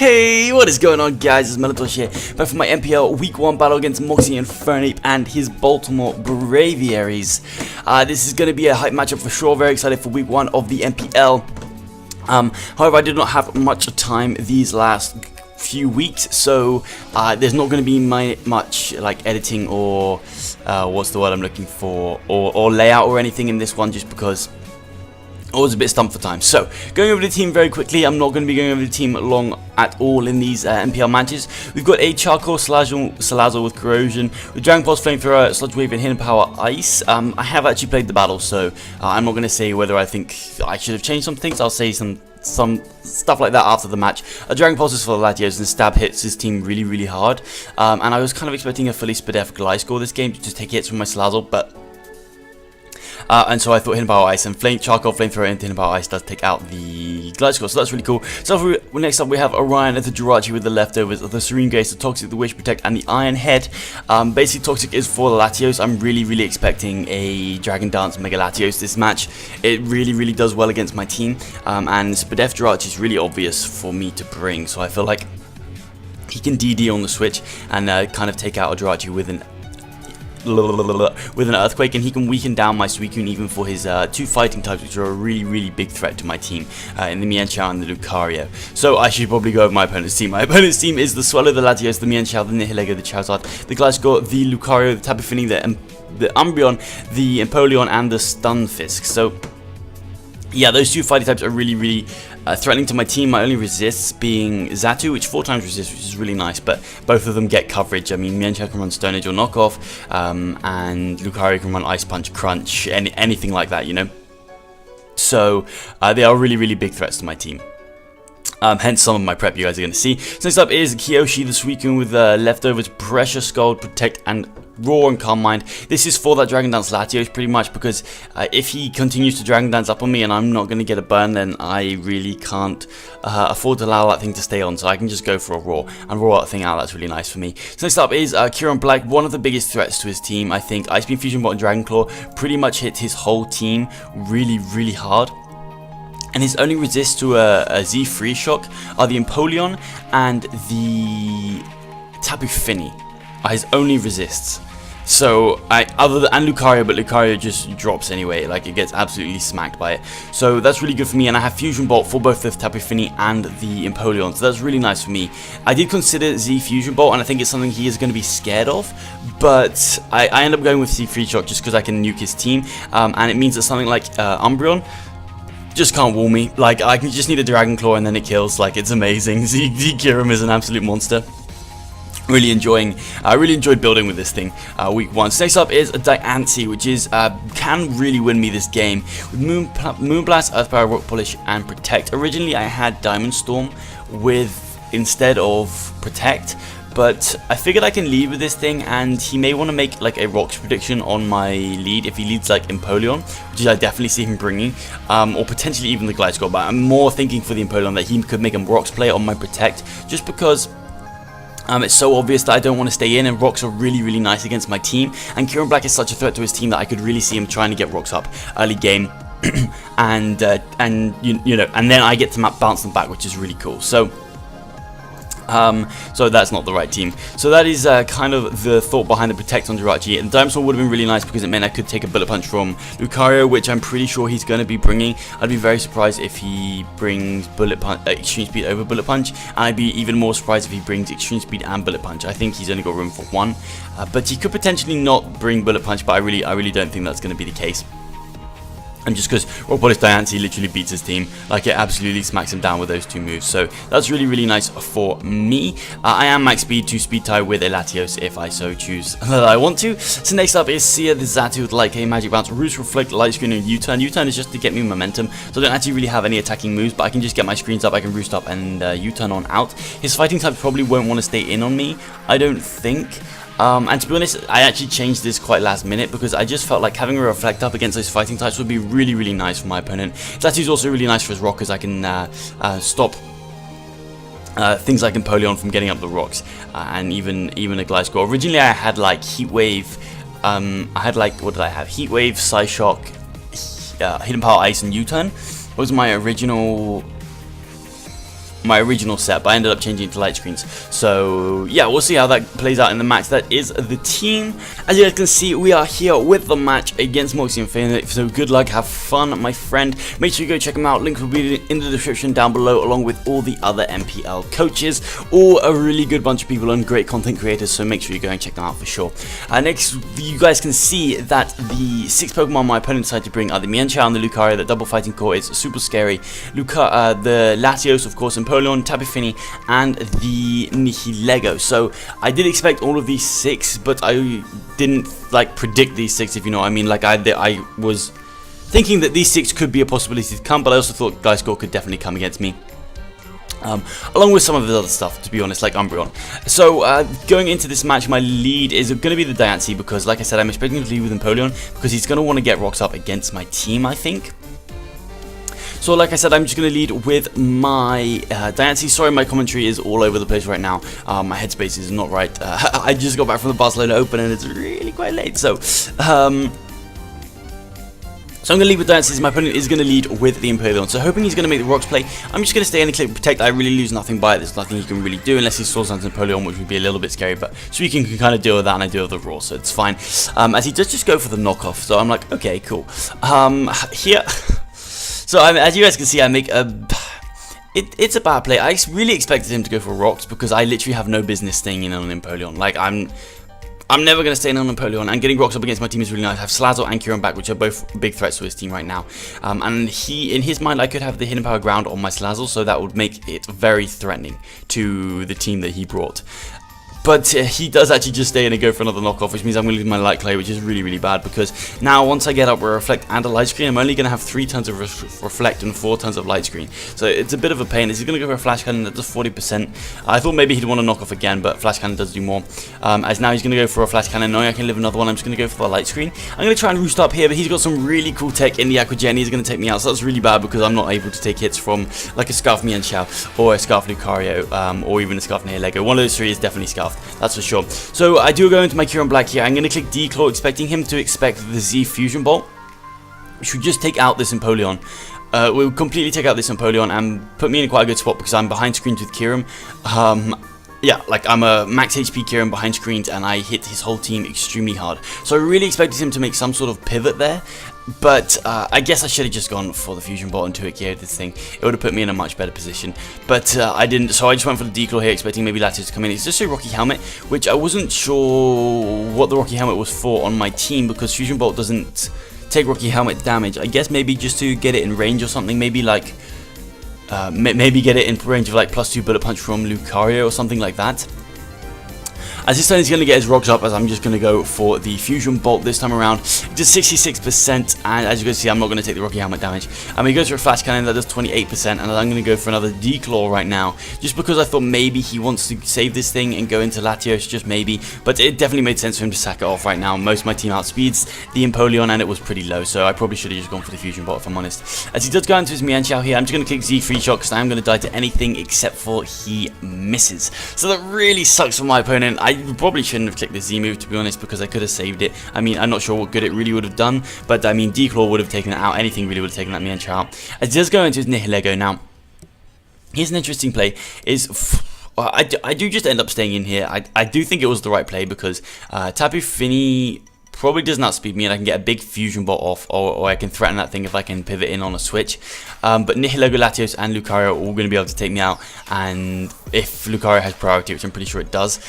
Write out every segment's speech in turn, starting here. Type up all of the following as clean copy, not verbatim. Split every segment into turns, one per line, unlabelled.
Hey, what is going on, guys? It's Melontosh here, back for my MPL Week 1 battle against Moxie Infernape and his Baltimore Braviaries. This is going to be a hype matchup for sure. Very excited for Week 1 of the MPL. However, I did not have much time these last few weeks, so there's not going to be much like editing or what's the word I'm looking for, or layout or anything in this one, just because I was a bit stumped for time. So, going over the team very quickly. I'm not going to be going over the team long at all in these MPL matches. We've got a Charcoal Salazzle with Corrosion, with Dragon Pulse, Flamethrower, Sludge Wave, and Hidden Power Ice. I have actually played the battle, so I'm not going to say whether I think I should have changed some things. I'll say some stuff like that after the match. Dragon Pulse is for the Latios, and Stab hits his team really hard. And I was kind of expecting a fully Spadef Gliscor this game to just take hits from my Salazzle, but and so I thought Hidden Power Ice and Charcoal, Flamethrower into Hidden Power Ice does take out the Gliscor, so that's really cool. So next up we have Orion as the Jirachi with the leftovers of the Serene Grace, the Toxic, the Wish Protect, and the Iron Head. Basically, Toxic is for the Latios. I'm really expecting a Dragon Dance Mega Latios this match. It really does well against my team, and Spadef Jirachi is really obvious for me to bring, so I feel like he can DD on the switch and kind of take out a Jirachi with an Earthquake, and he can weaken down my Suicune even for his two fighting types, which are a really big threat to my team in the Mienshao and the Lucario. So I should probably go over my opponent's team. My opponent's team is the Swallow, the Latios, the Mienshao, the Nihilego, the Charizard, the Gliscor, the Lucario, the Tapu Fini, the Umbreon, the Empoleon, and the Stunfisk. So yeah, those two fighting types are really threatening to my team. My only resists being Xatu, which 4 times resists, which is really nice, but both of them get coverage. I mean, Mienshao can run Stone Edge or Knockoff, and Lucario can run Ice Punch, Crunch, anything like that, you know? So, they are really big threats to my team. Hence some of my prep you guys are going to see. So next up is Kyoshi, the Suicune with leftovers, Pressure, Scald, Protect, and Roar and Calm Mind. This is for that Dragon Dance Latios pretty much, because if he continues to Dragon Dance up on me and I'm not going to get a burn, then I really can't afford to allow that thing to stay on, so I can just go for a Roar and roar that thing out. That's really nice for me. So next up is Kieran Black, one of the biggest threats to his team. I think Ice Beam, Fusion Bot, and Dragon Claw pretty much hit his whole team really hard. And his only resists to a Z Free Shock are the Empoleon and the Tapu Fini are his only resists. So and Lucario, but Lucario just drops anyway, like it gets absolutely smacked by it. So that's really good for me, and I have Fusion Bolt for both the Tapu Fini and the Empoleon, so that's really nice for me. I did consider Z Fusion Bolt, and I think it's something he is going to be scared of, but I end up going with Z Free Shock just because I can nuke his team, and it means that something like Umbreon just can't wall me. Like, I can just need a Dragon Claw and then it kills. Like, it's amazing. Z Kirim is an absolute monster. Really enjoyed building with this thing week 1. So next up is a Diancie, which is can really win me this game with Moonblast, Earth Power, Rock Polish, and Protect. Originally I had Diamond Storm instead of Protect, but I figured I can lead with this thing, and he may want to make like a Rocks prediction on my lead if he leads like Empoleon, which I definitely see him bringing, or potentially even the Gliscor, but I'm more thinking for the Empoleon that he could make a Rocks play on my Protect, just because it's so obvious that I don't want to stay in, and Rocks are really nice against my team, and Kieran Black is such a threat to his team that I could really see him trying to get Rocks up early game, and you know, and then I get to bounce them back, which is really cool. So that's not the right team. So that is kind of the thought behind the Protect on Jirachi. And Diamond Sword would have been really nice because it meant I could take a Bullet Punch from Lucario, which I'm pretty sure he's going to be bringing. I'd be very surprised if he brings Extreme Speed over Bullet Punch, and I'd be even more surprised if he brings Extreme Speed and Bullet Punch. I think he's only got room for one, but he could potentially not bring Bullet Punch, but I really don't think that's going to be the case. And just because Rock Polish Diancie literally beats his team, like it absolutely smacks him down with those two moves. So that's really nice for me. I am max speed to speed tie with a Latios if I so choose that I want to. So next up is Sia the Xatu with like a Magic Bounce, Roost, Reflect, Light Screen, and U-Turn. U-Turn is just to get me momentum, so I don't actually really have any attacking moves, but I can just get my screens up, I can Roost up, and U-Turn on out. His fighting type probably won't want to stay in on me, I don't think. And to be honest, I actually changed this quite last minute because I just felt like having a Reflect up against those fighting types would be really nice for my opponent. Xatu's also really nice for his rock, because I can stop things like Empoleon from getting up the rocks, and even a Gliscor. Originally I had like Heat Wave, I had like, what did I have? Heat Wave, Psyshock, Hidden Power Ice, and U-Turn. Those were my original my original set, but I ended up changing it to light screens. So yeah, we'll see how that plays out in the match. That is the team. As you guys can see, we are here with the match against Moxie Infernape. So good luck, have fun, my friend. Make sure you go check them out. Link will be in the description down below, along with all the other MPL coaches. All a really good bunch of people and great content creators. So make sure you go and check them out for sure. Next, you guys can see that the 6 Pokemon my opponent decided to bring are the Mienshao and the Lucario. That double fighting core is super scary. The Latios, of course, Empoleon, Tapu Fini, and the Nihilego. So I did expect all of these 6, but I didn't like predict these 6, if you know what I mean. Like I was thinking that these 6 could be a possibility to come, but I also thought Gliscor could definitely come against me. Along with some of the other stuff, to be honest, like Umbreon. So, going into this match, my lead is going to be the Diancie, because, like I said, I'm expecting to lead with Empoleon, because he's going to want to get rocks up against my team, I think. So, like I said, I'm just going to lead with my Diancie. Sorry, my commentary is all over the place right now. My headspace is not right. I just got back from the Barcelona Open, and it's really quite late, so I'm going to lead with Diancie. My opponent is going to lead with the Empoleon. So hoping he's going to make the rocks play. I'm just going to stay in the click and protect. I really lose nothing by it. There's nothing he can really do unless he Swords Dance Empoleon, which would be a little bit scary. But Suicune can kind of deal with that, and I deal with the Raw, so it's fine. As he does just go for the knockoff. So I'm like, okay, cool. Here. So as you guys can see, I make a... It's a bad play. I really expected him to go for rocks because I literally have no business staying in on Empoleon. Like, I'm never going to stay in on Empoleon, and getting rocks up against my team is really nice. I have Salazzle and Kyurem back, which are both big threats to his team right now. And in his mind, I could have the Hidden Power Ground on my Salazzle, so that would make it very threatening to the team that he brought. But he does actually just stay in and go for another knockoff, which means I'm going to lose my Light Clay, which is really, really bad, because now once I get up with Reflect and a Light Screen, I'm only going to have 3 tons of Reflect and 4 tons of Light Screen. So it's a bit of a pain. Is he going to go for a Flash Cannon that does 40%? I thought maybe he'd want to knock off again, but Flash Cannon does do more. As now he's going to go for a Flash Cannon, knowing I can live another one, I'm just going to go for the Light Screen. I'm going to try and roost up here, but he's got some really cool tech in the Aqua Jet, and he's going to take me out, so that's really bad because I'm not able to take hits from like a Scarf Mienshao or a Scarf Lucario, or even a Scarf Nihilego. One of those 3 is definitely Scarfed, that's for sure. So I do go into my Kyurem Black here. I'm going to click Declaw, expecting him to expect the Z Fusion Bolt, which would just take out this Empoleon. Will completely take out this Empoleon and put me in quite a good spot because I'm behind screens with Kyurem. Yeah, like I'm a max HP Kyurem behind screens and I hit his whole team extremely hard. So I really expected him to make some sort of pivot there. But I guess I should have just gone for the Fusion Bolt and 2-hit KO'd this thing. It would have put me in a much better position. But I didn't, so I just went for the Declaw here, expecting maybe Latios to come in. It's just a Rocky Helmet, which I wasn't sure what the Rocky Helmet was for on my team, because Fusion Bolt doesn't take Rocky Helmet damage. I guess maybe just to get it in range or something, maybe like... maybe get it in range of like +2 Bullet Punch from Lucario or something like that. As this turn, he's going to get his rocks up, as I'm just going to go for the Fusion Bolt this time around. It does 66%, and as you can see, I'm not going to take the Rocky Helmet damage. He goes for a Flash Cannon that does 28%, and I'm going to go for another Declaw right now, just because I thought maybe he wants to save this thing and go into Latios, just maybe. But it definitely made sense for him to sack it off right now. Most of my team outspeeds the Empoleon, and it was pretty low, so I probably should have just gone for the Fusion Bolt, if I'm honest. As he does go into his Mienshao here, I'm just going to click Z Free Shot, because I am going to die to anything except for he misses. So that really sucks for my opponent. I probably shouldn't have clicked the Z move, to be honest, because I could have saved it. I mean, I'm not sure what good it really would have done, but I mean, Declaw would have taken it out. Anything really would have taken that Mienshao out. As he does go into his Nihilego now, here's an interesting play. I do just end up staying in here. I do think it was the right play, because Tapu Fini probably does not outspeed me, and I can get a big Fusion Bolt off, or I can threaten that thing if I can pivot in on a switch. But Nihilego, Latios, and Lucario are all going to be able to take me out, and if Lucario has priority, which I'm pretty sure it does,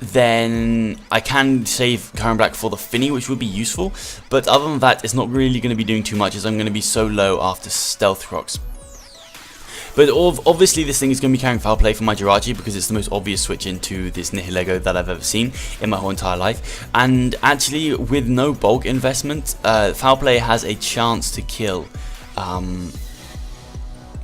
then I can save Kyurem Black for the Fini, which would be useful. But other than that, it's not really going to be doing too much, as I'm going to be so low after Stealth Rocks. But obviously this thing is going to be carrying Foul Play for my Jirachi, because it's the most obvious switch into this Nihilego that I've ever seen in my whole entire life. And actually, with no bulk investment, Foul Play has a chance to kill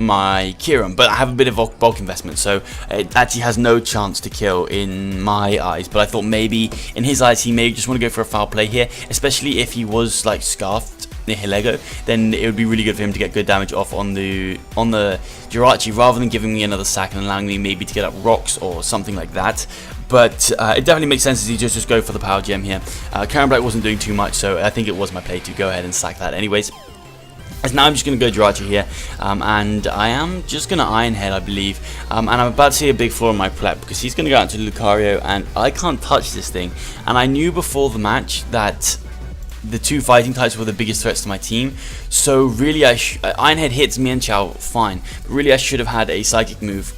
my Kyurem, but I have a bit of bulk investment, so it actually has no chance to kill in my eyes. But I thought maybe in his eyes he may just want to go for a Foul Play here, especially if he was like Scarfed Nihilego, then it would be really good for him to get good damage off on the Jirachi, rather than giving me another sack and allowing me maybe to get up rocks or something like that. But it definitely makes sense as he just go for the Power Gem here. Kyurem Black wasn't doing too much, so I think it was my play to go ahead and sack that anyways. As now I'm just going to go Jirachi here, and I am just going to Iron Head, I believe, and I'm about to see a big flaw in my prep, because he's going to go out to Lucario, and I can't touch this thing, and I knew before the match that the two fighting types were the biggest threats to my team, so really Iron Head hits Mienshao fine, but really I should have had a Psychic move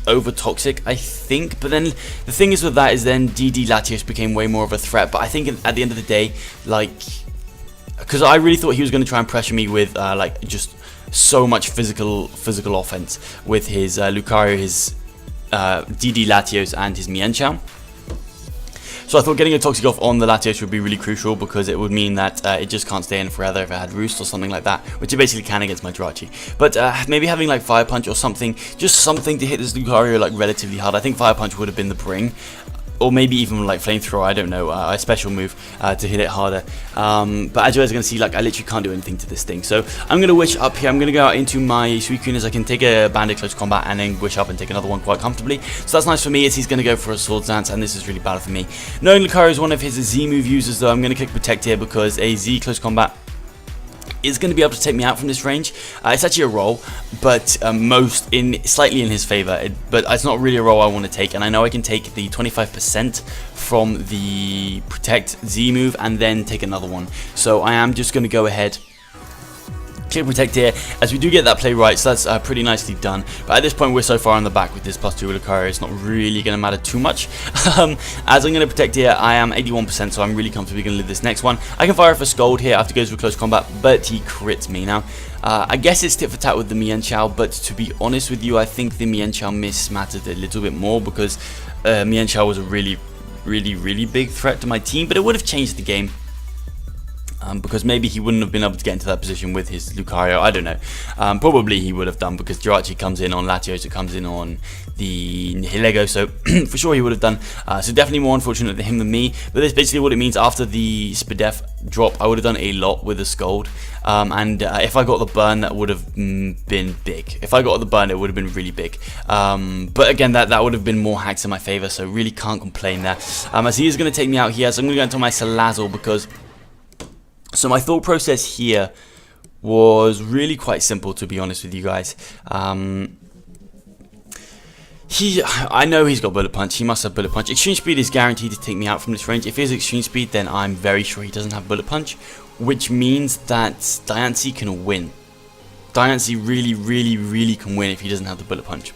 over Toxic, I think. But then the thing is with that is then DD Latios became way more of a threat, but I think at the end of the day, like, because I really thought he was going to try and pressure me with like just so much physical offense with his Lucario, his DD Latios, and his Mienshao. So I thought getting a Toxic off on the Latios would be really crucial, because it would mean that it just can't stay in forever if it had Roost or something like that, which it basically can against my Jirachi. But maybe having like Fire Punch or something, just something to hit this Lucario like relatively hard. I think Fire Punch would have been the bring. Or maybe even like Flamethrower, I don't know, a special move to hit it harder. But as you guys are going to see, like, I literally can't do anything to this thing. So I'm going to wish up here. I'm going to go out into my Suicune, as I can take a Bandit Close Combat and then wish up and take another one quite comfortably. So that's nice for me, as he's going to go for a Swords Dance, and this is really bad for me. Knowing Lucario is one of his Z move users, though, I'm going to click Protect here, because a Z Close Combat is going to be able to take me out from this range. It's actually a roll, but slightly in his favor. But it's not really a roll I want to take, and I know I can take the 25% from the Protect Z move and then take another one. So I am just going to go ahead, click Protect here, as we do get that play right, so that's pretty nicely done. But at this point, we're so far on the back with this +2 Lucario, it's not really going to matter too much. As I'm going to Protect here, I am 81%, so I'm really comfortably going to live this next one. I can fire off a Scold here after goes for close combat, but he crits me. Now, I guess it's tit for tat with the Mienshao, but to be honest with you, I think the Mienshao miss mattered a little bit more, because Mienshao was a really big threat to my team, but it would have changed the game. Because maybe he wouldn't have been able to get into that position with his Lucario, I don't know. Probably he would have done, because Jirachi comes in on Latios, it comes in on the Nihilego, so for sure he would have done. So definitely more unfortunate than him than me, but that's basically what it means. After the Spadef drop, I would have done a lot with the Scold, and if I got the burn, that would have been big. If I got the burn, it would have been really big. But again, that would have been more hacks in my favor, so really can't complain there. As he is going to take me out here, so I'm going to go into my Salazzle, because... So my thought process here was really quite simple, to be honest with you guys. I know he's got Bullet Punch, he must have Bullet Punch. Extreme Speed is guaranteed to take me out from this range. If he has Extreme Speed, then I'm very sure he doesn't have Bullet Punch, which means that Diancie can win. Diancie really can win if he doesn't have the Bullet Punch.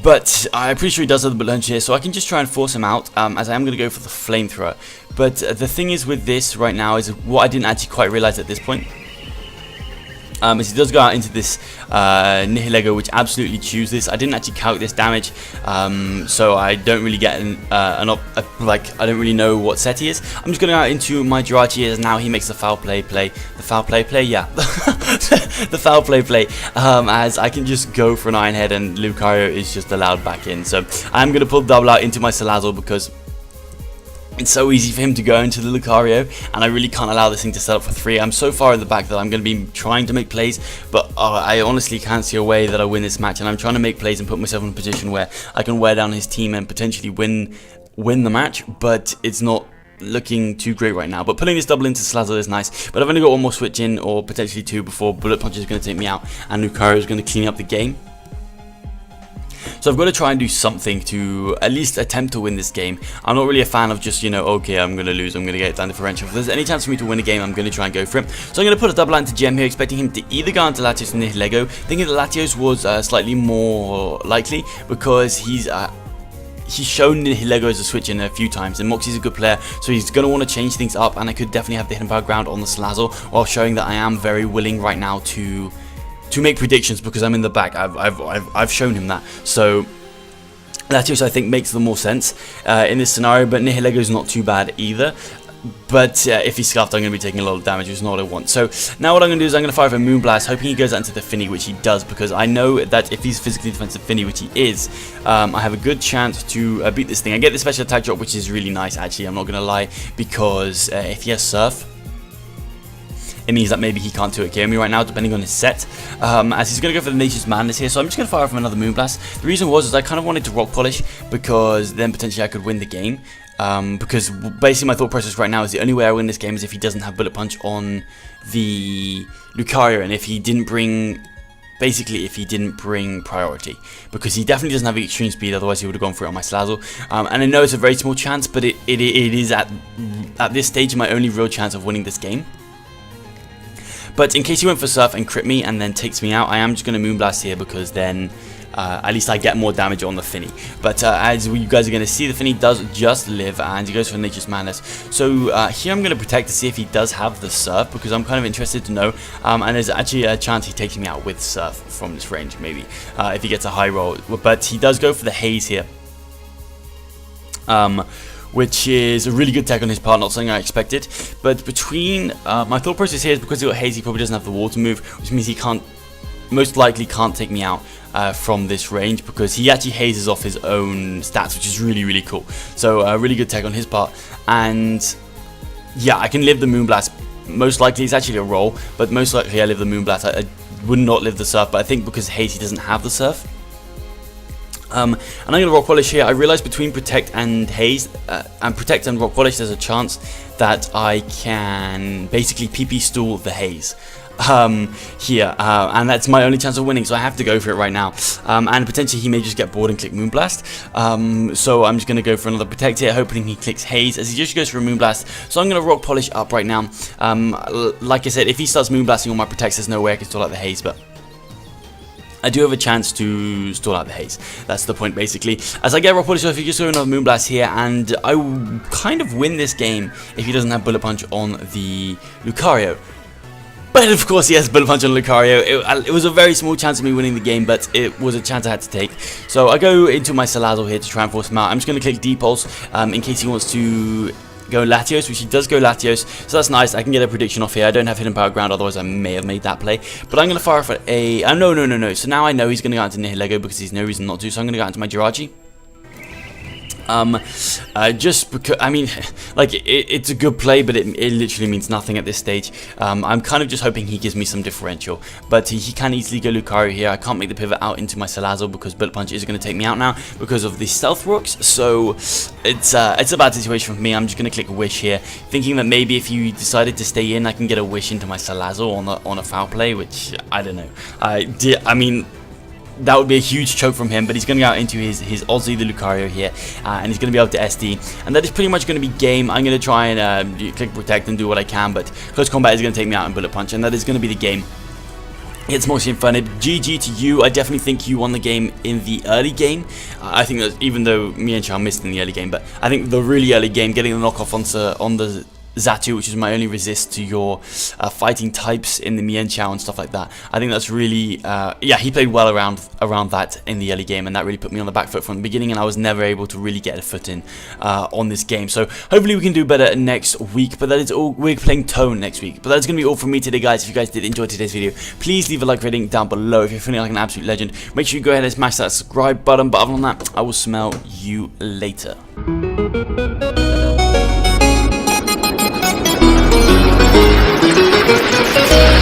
But I'm pretty sure he does have the Bullet Punch here, so I can just try and force him out, as I am going to go for the Flamethrower. But the thing is with this right now is what I didn't actually quite realize at this point. As he does go out into this Nihilego, which absolutely chews this. I didn't actually calc this damage, so I don't really get I don't really know what set he is. I'm just going to go out into my Jirachi, as now he makes the foul play. The foul play, yeah. The foul play, as I can just go for an Iron Head, and Lucario is just allowed back in. So I'm going to pull double out into my Salazzle, because it's so easy for him to go into the Lucario, and I really can't allow this thing to set up for 3. I'm so far in the back that I'm going to be trying to make plays, but I honestly can't see a way that I win this match, and I'm trying to make plays and put myself in a position where I can wear down his team and potentially win the match, but it's not looking too great right now. But pulling this double into Salazzle is nice, but I've only got one more switch in, or potentially 2, before Bullet Punch is going to take me out, and Lucario is going to clean up the game. So I've got to try and do something to at least attempt to win this game. I'm not really a fan of just, you know, okay, I'm going to lose, I'm going to get it down differential. If there's any chance for me to win a game, I'm going to try and go for it. So I'm going to put a double into Gem here, expecting him to either go into Latios or Nihilego. Thinking that Latios was slightly more likely, because he's shown Nihilego as a switch in a few times, and Moxie's a good player, so he's going to want to change things up, and I could definitely have the Hidden Power Ground on the Salazzle, while showing that I am very willing right now to make predictions, because I'm in the back. I've shown him that. So Latios, I think, makes the more sense in this scenario, but Nihilego is not too bad either. But if he's scuffed, I'm going to be taking a lot of damage, which is not what I want. So now what I'm going to do is I'm going to fire off a Moonblast, hoping he goes out into the Finny, which he does, because I know that if he's physically defensive Finny, which he is, I have a good chance to beat this thing. I get the special attack drop, which is really nice, actually, I'm not going to lie, because if he has Surf, it means that maybe he can't 2-hit KO me right now, depending on his set. As he's going to go for the Nature's Madness here, so I'm just going to fire off another Moonblast. The reason was I kind of wanted to Rock Polish, because then potentially I could win the game. Because basically my thought process right now is the only way I win this game is if he doesn't have Bullet Punch on the Lucario, and if he didn't bring... Basically, if he didn't bring priority, because he definitely doesn't have extreme speed, otherwise he would have gone for it on my Salazzle. And I know it's a very small chance, but it is at this stage my only real chance of winning this game. But in case he went for Surf and crit me and then takes me out, I am just going to Moonblast here, because then at least I get more damage on the Finny. But as you guys are going to see, the Finny does just live, and he goes for Nature's Madness. So here I'm going to protect to see if he does have the Surf, because I'm kind of interested to know. And there's actually a chance he takes me out with Surf from this range, maybe, if he gets a high roll. But he does go for the Haze here. Which is a really good tech on his part, not something I expected. But between my thought process here is because he got Haze, he probably doesn't have the Water move, which means he most likely can't take me out from this range, because he actually hazes off his own stats, which is really, really cool. So really good tech on his part. And yeah, I can live the Moonblast. Most likely it's actually a roll, but most likely I live the Moonblast. I would not live the Surf, but I think because Haze, he doesn't have the Surf. And I'm going to Rock Polish here. I realized between Protect and Haze, and Protect and Rock Polish, there's a chance that I can basically PP stall the Haze here, and that's my only chance of winning, so I have to go for it right now. And potentially he may just get bored and click Moonblast, so I'm just going to go for another Protect here, hoping he clicks Haze, as he just goes for a Moonblast. So I'm going to Rock Polish up right now. Like I said, if he starts Moonblasting on my Protects, there's no way I can stall out the Haze, but I do have a chance to stall out the Haze. That's the point, basically. As I get Rock Polish, so if you just throw another Moonblast here, and I kind of win this game if he doesn't have Bullet Punch on the Lucario. But of course he has Bullet Punch on Lucario. It was a very small chance of me winning the game, but it was a chance I had to take. So I go into my Salazzle here to try and force him out. I'm just going to click D-Pulse in case he wants to go Latios, which he does go Latios, so that's nice. I can get a prediction off here. I don't have Hidden Power Ground, otherwise I may have made that play. But I'm going to fire off at a... no. So now I know he's going to go into Nihilego, because there's no reason not to, so I'm going to go into my Jirachi. Just because, I mean, like, it's a good play, but it literally means nothing at this stage. I'm kind of just hoping he gives me some differential, but he can easily go Lucario here. I can't make the pivot out into my Salazzle, because Bullet Punch is going to take me out now because of the Stealth Rocks, so it's a bad situation for me. I'm just going to click Wish here, thinking that maybe if you decided to stay in, I can get a Wish into my Salazzle on a foul play, which, I don't know. I mean... That would be a huge choke from him, but he's going to go out into his Aussie, the Lucario here, and he's going to be able to SD, and that is pretty much going to be game. I'm going to try and click Protect and do what I can, but Close Combat is going to take me out in Bullet Punch, and that is going to be the game. It's Moxie Infernape. GG to you. I definitely think you won the game in the early game. I think that even though me and Char missed in the early game, but I think the really early game, getting the knockoff on the Xatu, which is my only resist to your fighting types in the Mienshao and stuff like that. I think that's really, yeah, he played well around that in the early game, and that really put me on the back foot from the beginning, and I was never able to really get a foot in on this game. So hopefully we can do better next week, but that is all. We're playing Tone next week, but that's going to be all from me today, guys. If you guys did enjoy today's video, please leave a like rating down below. If you're feeling like an absolute legend, make sure you go ahead and smash that subscribe button, but other than that, I will smell you later.
We'll be right back.